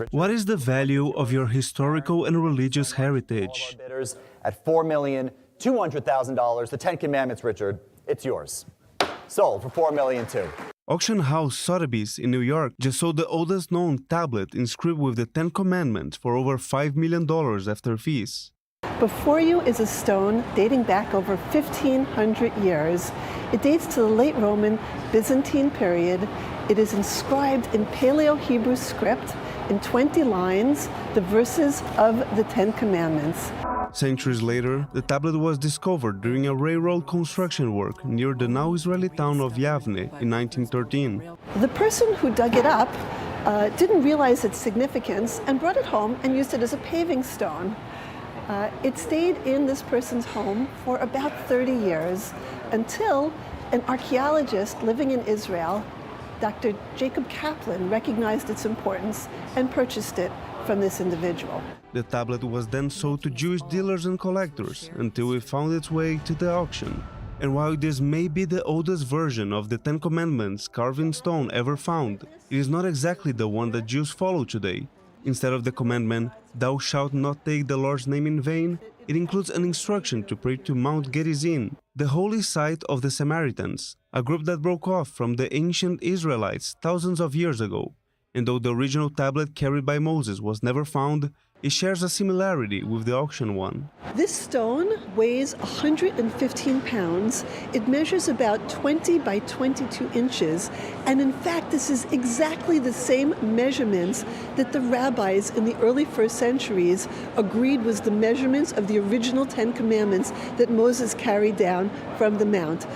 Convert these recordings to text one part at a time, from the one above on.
What is the value of your historical and religious heritage? Bidders at $4,200,000. The Ten Commandments, Richard, it's yours. Sold for $4 million too. Auction house Sotheby's in New York just sold the oldest known tablet inscribed with the Ten Commandments for over $5 million after fees. Before you is a stone dating back over 1,500 years. It dates to the late Roman Byzantine period. It is inscribed in Paleo-Hebrew script in 20 lines, the verses of the Ten Commandments. Centuries later, the tablet was discovered during a railroad construction work near the now Israeli town of Yavne in 1913. The person who dug it up didn't realize its significance and brought it home and used it as a paving stone. It stayed in this person's home for about 30 years until an archaeologist living in Israel, Dr. Jacob Kaplan, recognized its importance and purchased it from this individual. The tablet was then sold to Jewish dealers and collectors until it found its way to the auction. And while this may be the oldest version of the Ten Commandments carved in stone ever found, it is not exactly the one that Jews follow today. Instead of the commandment, "Thou shalt not take the Lord's name in vain," it includes an instruction to pray to Mount Gerizim, the holy site of the Samaritans, a group that broke off from the ancient Israelites thousands of years ago. And though the original tablet carried by Moses was never found, it shares a similarity with the auction one. This stone weighs 115 pounds. It measures about 20 by 22 inches. And in fact, this is exactly the same measurements that the rabbis in the early first centuries agreed was the measurements of the original Ten Commandments that Moses carried down from the Mount.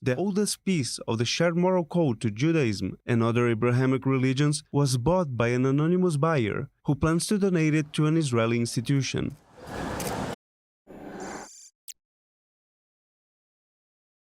The oldest piece of the shared moral code to Judaism and other Abrahamic religions was bought by an anonymous buyer who plans to donate it to an Israeli institution.